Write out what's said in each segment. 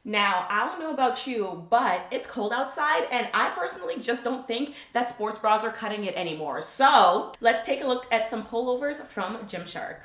Now, I don't know about you, but it's cold outside, and I personally just don't think that sports bras are cutting it anymore. So let's take a look at some pullovers from Gymshark.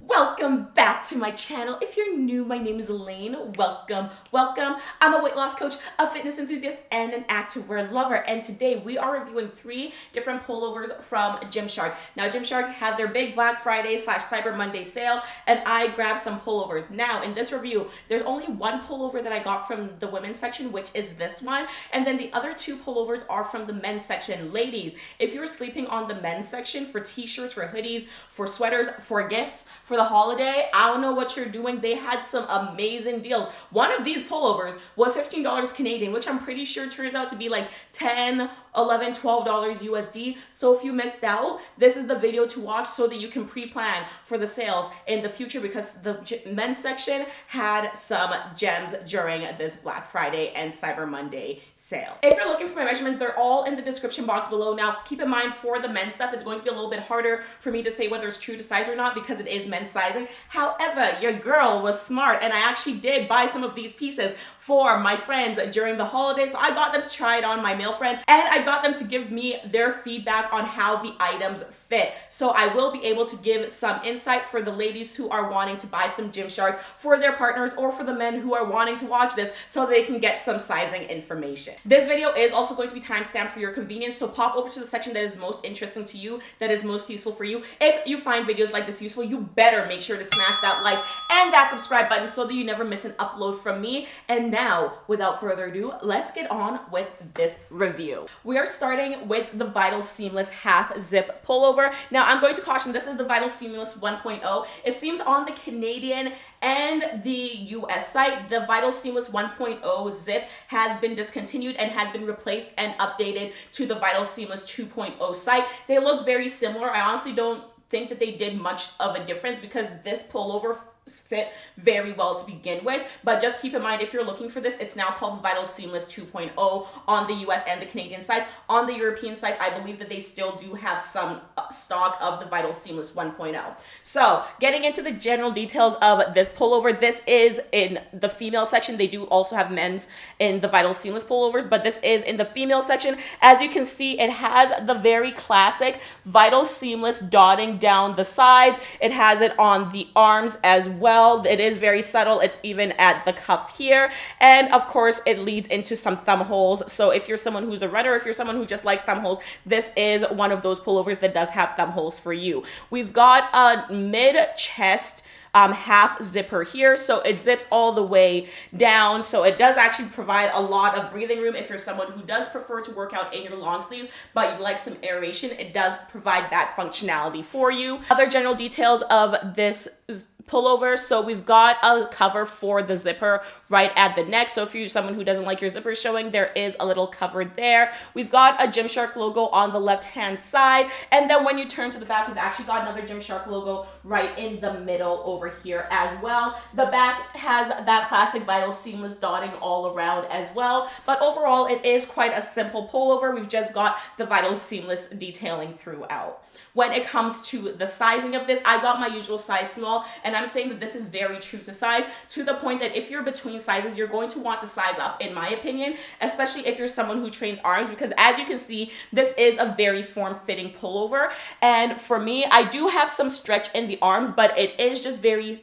Welcome back to my channel. If you're new, my name is Elaine. Welcome. I'm a weight loss coach, a fitness enthusiast, and an activewear lover. And today we are reviewing 3 different pullovers from Gymshark. Now, Gymshark had their big Black Friday / Cyber Monday sale, and I grabbed some pullovers. Now, in this review, there's only one pullover that I got from the women's section, which is this one. And then the other 2 pullovers are from the men's section. Ladies, if you're sleeping on the men's section for t-shirts, for hoodies, for sweaters, for gifts, for the holiday, I don't know what you're doing. They had some amazing deals. One of these pullovers was $15 Canadian, which I'm pretty sure turns out to be like $10, $11, $12 USD. So if you missed out, this is the video to watch so that you can pre-plan for the sales in the future, because the men's section had some gems during this Black Friday and Cyber Monday sale. If you're looking for my measurements, they're all in the description box below. Now, keep in mind, for the men's stuff, it's going to be a little bit harder for me to say whether it's true to size or not, because it is men's sizing. However, your girl was smart, and I actually did buy some of these pieces for my friends during the holidays. So I got them to try it on, my male friends, and I got them to give me their feedback on how the items fit. So I will be able to give some insight for the ladies who are wanting to buy some Gymshark for their partners, or for the men who are wanting to watch this so they can get some sizing information. This video is also going to be timestamped for your convenience, so pop over to the section that is most interesting to you, that is most useful for you. If you find videos like this useful, you better make sure to smash that like and that subscribe button so that you never miss an upload from me. And now, without further ado, let's get on with this review. We are starting with the Vital Seamless half zip pullover. Now, I'm going to caution, this is the Vital Seamless 1.0. It seems on the Canadian and the US site, the Vital Seamless 1.0 zip has been discontinued and has been replaced and updated to the Vital Seamless 2.0 site. They look very similar. I honestly don't think that they did much of a difference, because this pullover fit very well to begin with. But just keep in mind, if you're looking for this, it's now called Vital Seamless 2.0 on the US and the Canadian sites. On the European sites, I believe that they still do have some stock of the Vital Seamless 1.0. So getting into the general details of this pullover, this is in the female section. They do also have men's in the Vital Seamless pullovers, but this is in the female section. As you can see, it has the very classic Vital Seamless dotting down the sides. It has it on the arms as well. It is very subtle. It's even at the cuff here. And of course, it leads into some thumb holes. So if you're someone who's a runner, if you're someone who just likes thumb holes, this is one of those pullovers that does have thumb holes for you. We've got a mid-chest half zipper here, so it zips all the way down, so it does actually provide a lot of breathing room. If you're someone who does prefer to work out in your long sleeves but you like some aeration, it does provide that functionality for you. Other general details of this pullover, so we've got a cover for the zipper right at the neck, so if you're someone who doesn't like your zipper showing, there is a little cover there. We've got a Gymshark logo on the left hand side, and then when you turn to the back, we've actually got another Gymshark logo right in the middle over here as well. The back has that classic Vital Seamless dotting all around as well, but overall it is quite a simple pullover. We've just got the Vital Seamless detailing throughout. When it comes to the sizing of this, I got my usual size small, and I'm saying that this is very true to size, to the point that if you're between sizes, you're going to want to size up, in my opinion, especially if you're someone who trains arms, because as you can see, this is a very form-fitting pullover. And for me, I do have some stretch in the arms, but it is just very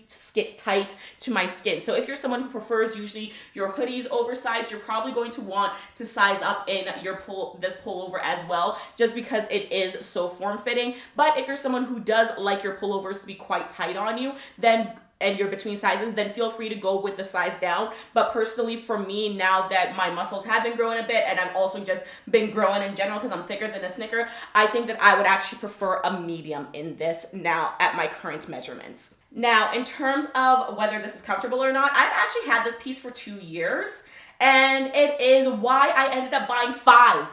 tight to my skin. So if you're someone who prefers usually your hoodies oversized, you're probably going to want to size up in your this pullover as well, just because it is so form-fitting. But if you're someone who does like your pullovers to be quite tight on you, then and you're between sizes, then feel free to go with the size down. But personally, for me, now that my muscles have been growing a bit, and I've also just been growing in general because I'm thicker than a Snicker, I think that I would actually prefer a medium in this now at my current measurements. Now, in terms of whether this is comfortable or not, I've actually had this piece for 2 years, and it is why I ended up buying 5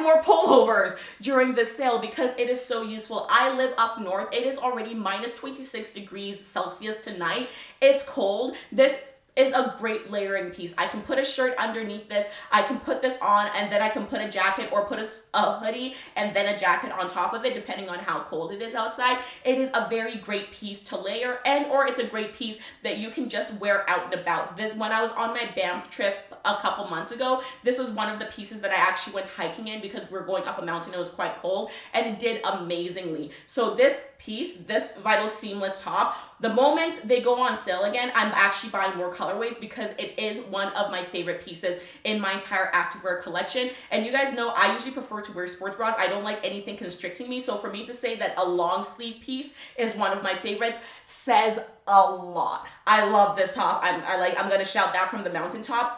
more pullovers during this sale, because it is so useful. I live up north. It is already minus 26 degrees Celsius tonight. It's cold. This is a great layering piece. I can put a shirt underneath this, I can put this on, and then I can put a jacket or put a hoodie and then a jacket on top of it, depending on how cold it is outside. It is a very great piece to layer, and or it's a great piece that you can just wear out and about. This, when I was on my Banff trip a couple months ago, this was one of the pieces that I actually went hiking in because we were going up a mountain. It was quite cold, and it did amazingly. So this piece, this Vital Seamless top, the moment they go on sale again, I'm actually buying more colorways because it is one of my favorite pieces in my entire activewear collection. And you guys know I usually prefer to wear sports bras. I don't like anything constricting me. So for me to say that a long sleeve piece is one of my favorites says a lot. I love this top. I'm gonna shout that from the mountaintops.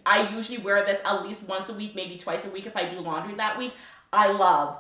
I usually wear this at least once a week, maybe twice a week if I do laundry that week. I love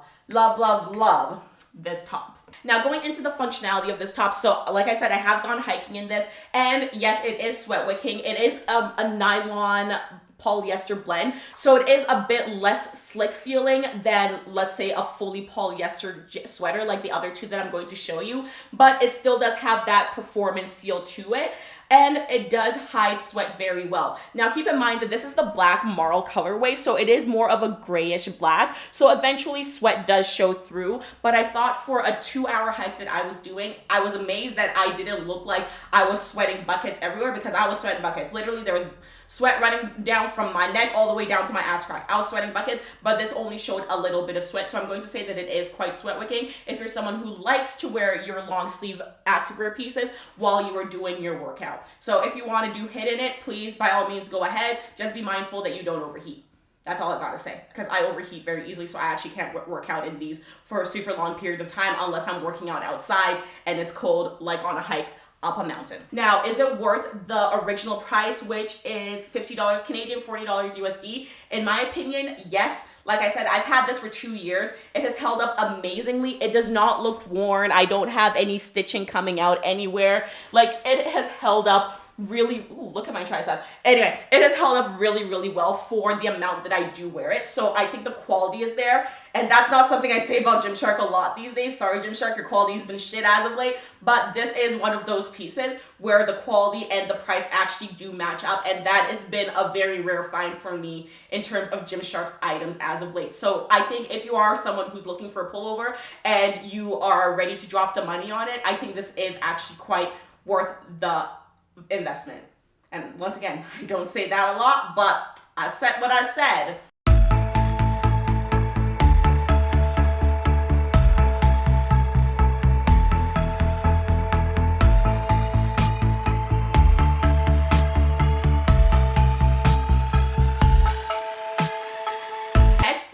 this top. Now going into the functionality of this top, so like I said, I have gone hiking in this, and yes, it is sweat wicking. It is a nylon polyester blend, so it is a bit less slick feeling than, let's say, a fully polyester sweater like the other two that I'm going to show you, but it still does have that performance feel to it, and it does hide sweat very well. Now keep in mind that this is the black marl colorway, so it is more of a grayish black, so eventually sweat does show through. But I thought for a 2-hour hike that I was doing, I was amazed that I didn't look like I was sweating buckets everywhere, because I was sweating buckets. Literally there was sweat running down from my neck all the way down to my ass crack. I was sweating buckets, but this only showed a little bit of sweat, so I'm going to say that it is quite sweat wicking if you're someone who likes to wear your long sleeve activewear pieces while you are doing your workout. So if you want to do hit in it, please by all means go ahead. Just be mindful that you don't overheat. That's all I gotta say, because I overheat very easily, so I actually can't work out in these for super long periods of time unless I'm working out outside and it's cold, like on a hike up a mountain. Now, is it worth the original price, which is $50 Canadian, $40 USD? In my opinion, yes. Like I said, I've had this for 2 years. It has held up amazingly. It does not look worn. I don't have any stitching coming out anywhere. Like, it has held up really, ooh, look at my tricep. Anyway, it has held up really well for the amount that I do wear it. So I think the quality is there. And that's not something I say about Gymshark a lot these days. Sorry, Gymshark, your quality's been shit as of late. But this is one of those pieces where the quality and the price actually do match up. And that has been a very rare find for me in terms of Gymshark's items as of late. So I think if you are someone who's looking for a pullover and you are ready to drop the money on it, I think this is actually quite worth the investment. And once again, I don't say that a lot, but I said what I said.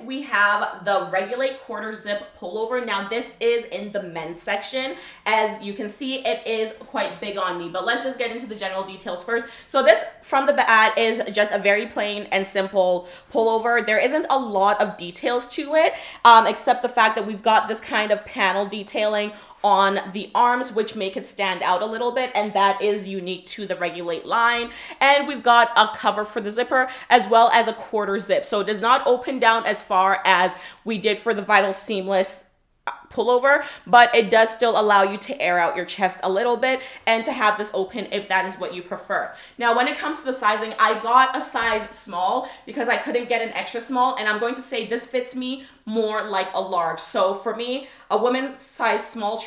We have the Regulate quarter zip pullover. Now this is in the men's section. As you can see, it is quite big on me, but let's just get into the general details first. So this from the bat is just a very plain and simple pullover. There isn't a lot of details to it, except the fact that we've got this kind of panel detailing on the arms, which make it stand out a little bit, and that is unique to the Regulate line. And we've got a cover for the zipper as well as a quarter zip, so it does not open down as far as we did for the Vital Seamless pullover, but it does still allow you to air out your chest a little bit and to have this open if that is what you prefer. Now, when it comes to the sizing, I got a size small because I couldn't get an extra small, and I'm going to say this fits me more like a large. So for me, a woman's size small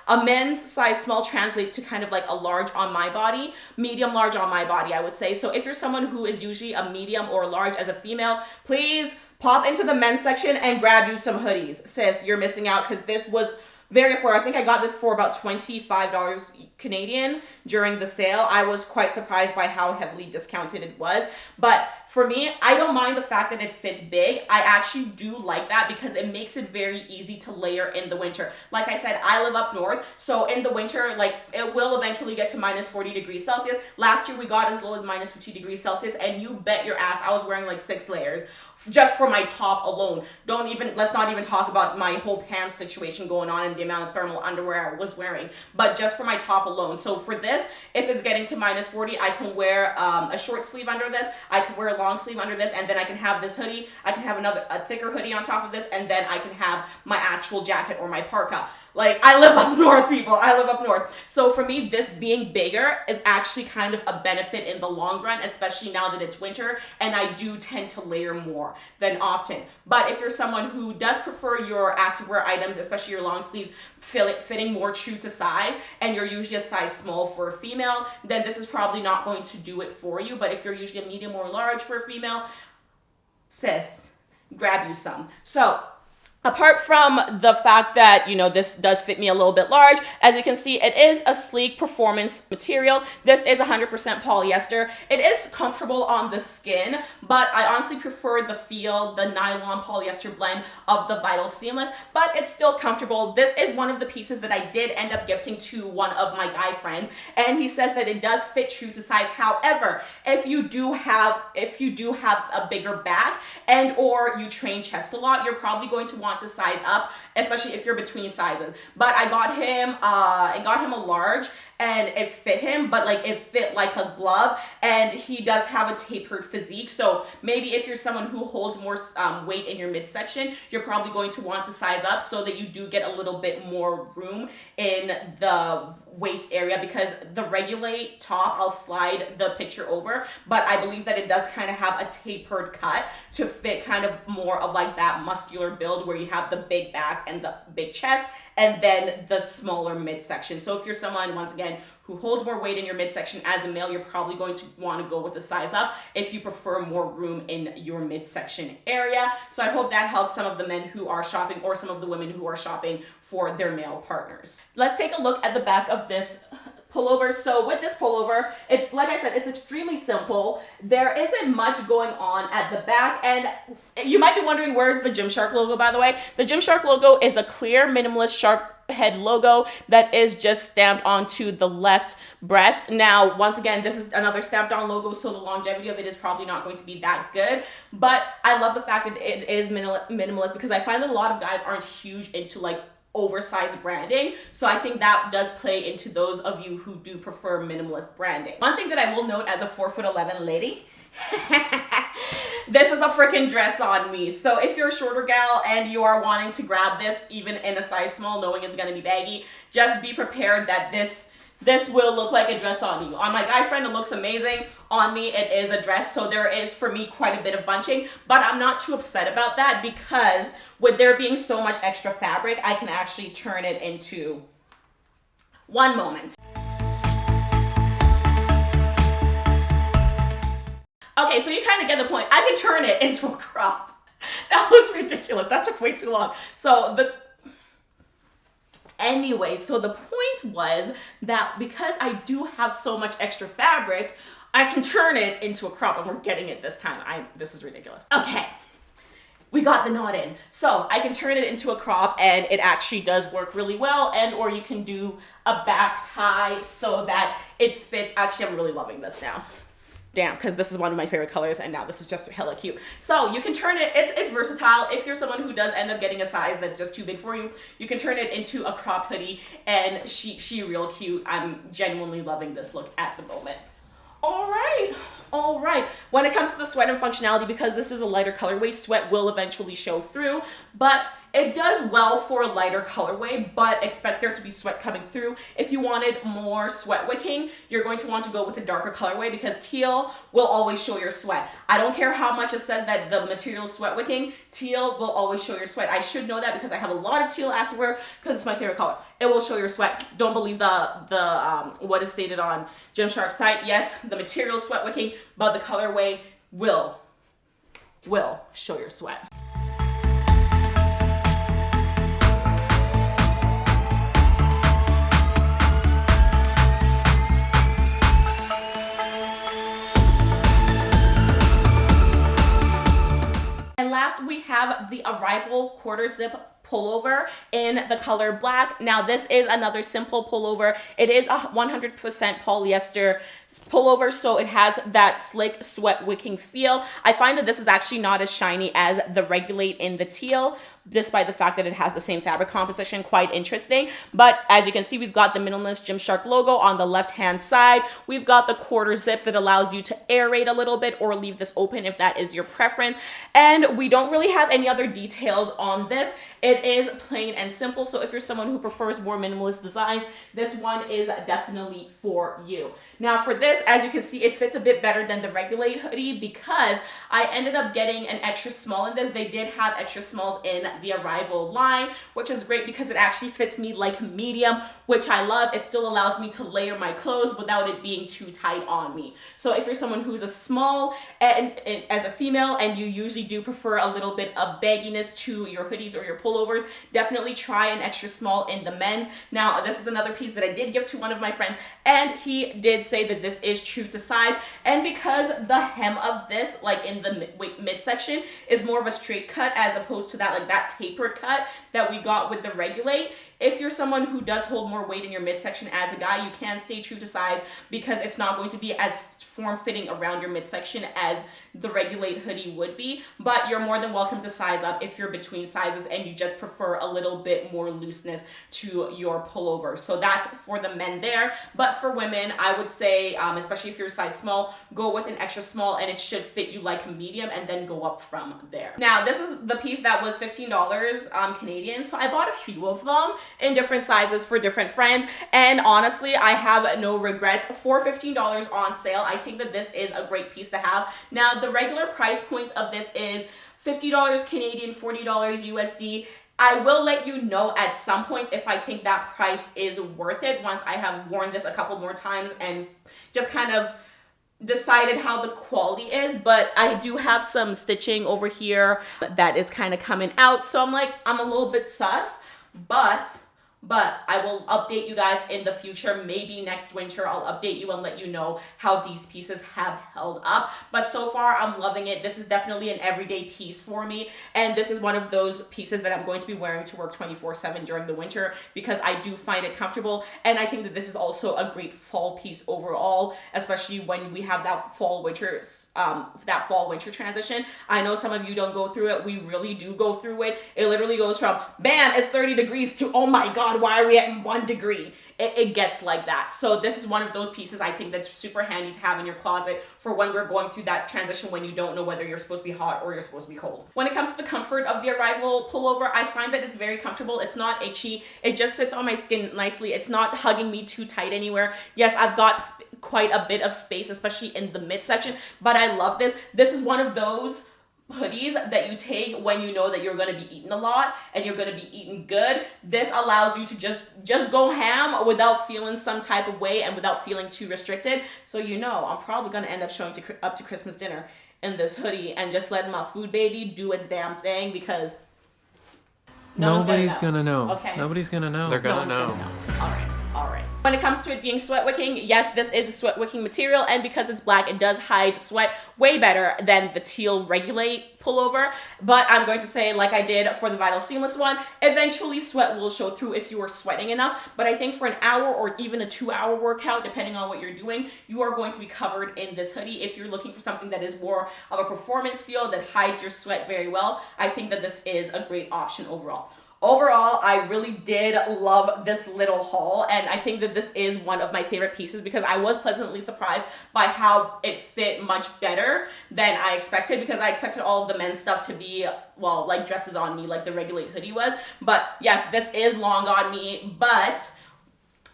a men's size small translates to kind of like a large on my body, medium large on my body, I would say. So if you're someone who is usually a medium or large as a female, please pop into the men's section and grab you some hoodies. Sis, you're missing out, because this was very affordable. I think I got this for about $25 Canadian during the sale. I was quite surprised by how heavily discounted it was. But for me, I don't mind the fact that it fits big. I actually do like that because it makes it very easy to layer in the winter. Like I said, I live up north, so in the winter, like, it will eventually get to minus 40 degrees Celsius. Last year we got as low as minus 50 degrees Celsius, and you bet your ass I was wearing like 6 layers just for my top alone. Let's not even talk about my whole pants situation going on and the amount of thermal underwear I was wearing, but just for my top alone. So for this, if it's getting to minus 40, I can wear a short sleeve under this, I can wear a long sleeve under this, and then I can have this hoodie, I can have a thicker hoodie on top of this, and then I can have my actual jacket or my parka. Like, I live up north, people. I live up north. So for me, this being bigger is actually kind of a benefit in the long run, especially now that it's winter, and I do tend to layer more than often. But if you're someone who does prefer your activewear items, especially your long sleeves, fitting more true to size, and you're usually a size small for a female, then this is probably not going to do it for you. But if you're usually a medium or large for a female, sis, grab you some. So apart from the fact that, you know, this does fit me a little bit large, as you can see, it is a sleek performance material. This is 100% polyester. It is comfortable on the skin, but I honestly prefer the feel, the nylon polyester blend of the Vital Seamless, but it's still comfortable. This is one of the pieces that I did end up gifting to one of my guy friends, and he says that it does fit true to size. However, if you do have a bigger back and or you train chest a lot, you're probably going to want to size up, especially if you're between sizes. But I got him a large, and it fit him, but like it fit like a glove, and he does have a tapered physique. So maybe if you're someone who holds more weight in your midsection, you're probably going to want to size up so that you do get a little bit more room in the waist area, because the Regulate top, I'll slide the picture over, but I believe that it does kind of have a tapered cut to fit kind of more of like that muscular build where you have the big back and the big chest and then the smaller midsection. So if you're someone, once again, who holds more weight in your midsection as a male, you're probably going to want to go with a size up if you prefer more room in your midsection area. So I hope that helps some of the men who are shopping or some of the women who are shopping for their male partners. Let's take a look at the back of this pullover. So with this pullover, it's like I said, it's extremely simple. There isn't much going on at the back, and you might be wondering, where's the Gymshark logo, by the way? The Gymshark logo is a clear minimalist shark head logo that is just stamped onto the left breast. Now, once again, this is another stamped on logo, so the longevity of it is probably not going to be that good, but I love the fact that it is minimalist, because I find that a lot of guys aren't huge into like oversized branding. So I think that does play into those of you who do prefer minimalist branding. One thing that I will note as a 4'11" lady, this is a freaking dress on me. So if you're a shorter gal and you are wanting to grab this even in a size small, knowing it's gonna be baggy, just be prepared that this will look like a dress on you. On my guy friend, it looks amazing. On me, it is a dress. So there is, for me, quite a bit of bunching, but I'm not too upset about that, because with there being so much extra fabric, I can actually turn it into, one moment. Okay, so you kind of get the point. I can turn it into a crop. That was ridiculous. That took way too long. Anyway, so the point was that because I do have so much extra fabric, I can turn it into a crop, and we're getting it this time. This is ridiculous. Okay, we got the knot in. So I can turn it into a crop, and it actually does work really well, and or you can do a back tie so that it fits. Actually, I'm really loving this now. Damn, because this is one of my favorite colors, and now this is just hella cute. So you can turn it, it's versatile. If you're someone who does end up getting a size that's just too big for you, you can turn it into a cropped hoodie, and she real cute. I'm genuinely loving this look at the moment. All right. When it comes to the sweat and functionality, because this is a lighter colorway, sweat will eventually show through, but it does well for a lighter colorway, but expect there to be sweat coming through. If you wanted more sweat wicking, you're going to want to go with a darker colorway, because teal will always show your sweat. I don't care how much it says that the material is sweat wicking, teal will always show your sweat. I should know that because I have a lot of teal activewear, because it's my favorite color. It will show your sweat. Don't believe the what is stated on Gymshark's site. Yes, the material is sweat wicking, but the colorway will show your sweat. And last, we have the Arrival quarter zip pullover in the color black. Now this is another simple pullover. It is a 100% polyester pullover, so it has that slick sweat wicking feel. I find that this is actually not as shiny as the Regulate in the teal, despite the fact that it has the same fabric composition. Quite interesting. But as you can see, we've got the minimalist GYMSHARK logo on the left hand side. We've got the quarter zip that allows you to aerate a little bit or leave this open if that is your preference. And we don't really have any other details on this. It is plain and simple. So if you're someone who prefers more minimalist designs, this one is definitely for you. Now for this, as you can see, it fits a bit better than the Regulate hoodie because I ended up getting an extra small in this. They did have extra smalls in the Arrival line, which is great because it actually fits me like medium, which I love. It still allows me to layer my clothes without it being too tight on me. So if you're someone who's a small and as a female and you usually do prefer a little bit of bagginess to your hoodies or your pullovers, definitely try an extra small in the men's. Now this is another piece that I did give to one of my friends, and he did say that this is true to size. And because the hem of this, like in the midsection, is more of a straight cut as opposed to that like that tapered cut that we got with the Regulate, if you're someone who does hold more weight in your midsection as a guy, you can stay true to size because it's not going to be as form-fitting around your midsection as the Regulate hoodie would be. But you're more than welcome to size up if you're between sizes and you just prefer a little bit more looseness to your pullover. So that's for the men there. But for women, I would say, especially if you're a size small, go with an extra small and it should fit you like a medium and then go up from there. Now, this is the piece that was $15 Canadian. So I bought a few of them in different sizes for different friends. And honestly, I have no regrets. For $15 on sale, I think that this is a great piece to have. Now, the regular price point of this is $50 Canadian, $40 USD. I will let you know at some point if I think that price is worth it once I have worn this a couple more times and just kind of decided how the quality is. But I do have some stitching over here that is kind of coming out. So I'm a little bit sus, but I will update you guys in the future. Maybe next winter I'll update you and let you know how these pieces have held up. But so far I'm loving it. This is definitely an everyday piece for me. And this is one of those pieces that I'm going to be wearing to work 24/7 during the winter because I do find it comfortable. And I think that this is also a great fall piece overall, especially when we have that fall winter transition. I know some of you don't go through it. We really do go through it. It literally goes from, bam, it's 30 degrees to, oh my God, why are we at 1 degree? It gets like that. So this is one of those pieces I think that's super handy to have in your closet for when we're going through that transition when you don't know whether you're supposed to be hot or you're supposed to be cold. When it comes to the comfort of the Arrival pullover, I find that it's very comfortable. It's not itchy. It just sits on my skin nicely. It's not hugging me too tight anywhere. Yes, I've got quite a bit of space, especially in the midsection, but I love this. This is one of those hoodies that you take when you know that you're going to be eating a lot and you're going to be eating good. This allows you to just go ham without feeling some type of way and without feeling too restricted. So you know I'm probably going to end up showing up to Christmas dinner in this hoodie and just letting my food baby do its damn thing because nobody's gonna know. Okay. Nobody's gonna know. They're gonna know. All right. When it comes to it being sweat wicking, yes, this is a sweat wicking material, and because it's black, it does hide sweat way better than the teal Regulate pullover. But I'm going to say, like I did for the Vital Seamless one, eventually sweat will show through if you are sweating enough. But I think for an hour or even a 2-hour workout, depending on what you're doing, you are going to be covered in this hoodie. If you're looking for something that is more of a performance feel that hides your sweat very well, I think that this is a great option overall. Overall, I really did love this little haul, and I think that this is one of my favorite pieces because I was pleasantly surprised by how it fit much better than I expected, because I expected all of the men's stuff to be, well, like dresses on me like the Regulate hoodie was. But yes, this is long on me, but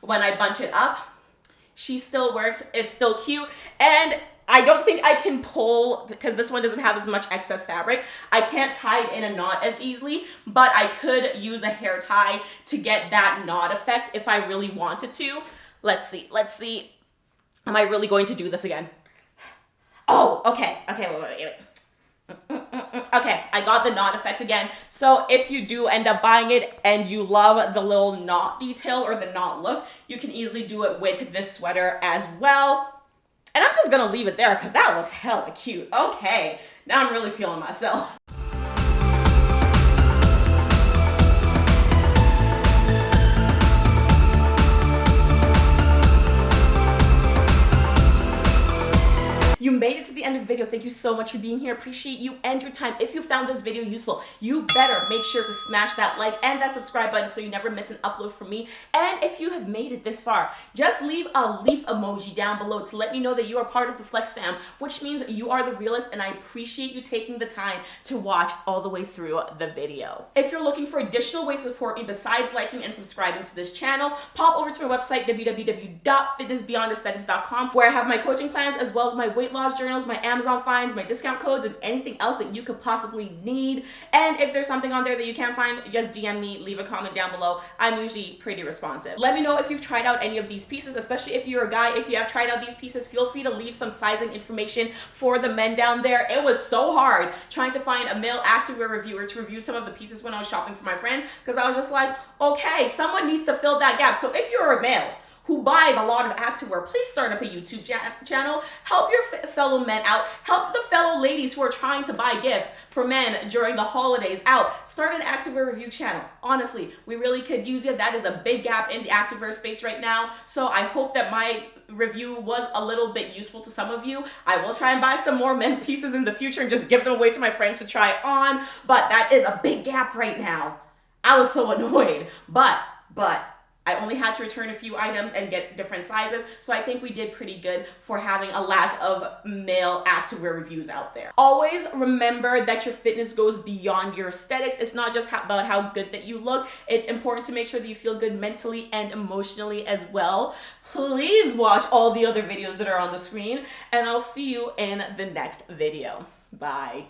when I bunch it up, she still works. It's still cute, and I don't think I can pull, because this one doesn't have as much excess fabric, I can't tie it in a knot as easily, but I could use a hair tie to get that knot effect if I really wanted to. Let's see. Am I really going to do this again? Oh, okay, wait. Okay, I got the knot effect again. So if you do end up buying it and you love the little knot detail or the knot look, you can easily do it with this sweater as well. And I'm just gonna leave it there because that looks hella cute. Okay, now I'm really feeling myself. You made it to the end of good video. Thank you so much for being here. Appreciate you and your time. If you found this video useful, you better make sure to smash that like and that subscribe button so you never miss an upload from me. And if you have made it this far, just leave a leaf emoji down below to let me know that you are part of the Flex fam, which means you are the realest, and I appreciate you taking the time to watch all the way through the video. If you're looking for additional ways to support me besides liking and subscribing to this channel, pop over to my website, www.fitnessbeyondaesthetics.com, where I have my coaching plans as well as my weight loss journals, my Amazon finds, my discount codes, and anything else that you could possibly need. And if there's something on there that you can't find, just DM me, leave a comment down below. I'm usually pretty responsive. Let me know if you've tried out any of these pieces, especially if you're a guy. If you have tried out these pieces, feel free to leave some sizing information for the men down there. It was so hard trying to find a male activewear reviewer to review some of the pieces when I was shopping for my friends, because I was just like, okay, someone needs to fill that gap. So if you're a male who buys a lot of activewear, please start up a YouTube channel. Help your fellow men out. Help the fellow ladies who are trying to buy gifts for men during the holidays out. Start an activewear review channel. Honestly, we really could use you. That is a big gap in the activewear space right now. So I hope that my review was a little bit useful to some of you. I will try and buy some more men's pieces in the future and just give them away to my friends to try on. But that is a big gap right now. I was so annoyed. But I only had to return a few items and get different sizes, so I think we did pretty good for having a lack of male activewear reviews out there. Always remember that your fitness goes beyond your aesthetics. It's not just about how good that you look. It's important to make sure that you feel good mentally and emotionally as well. Please watch all the other videos that are on the screen, and I'll see you in the next video. Bye.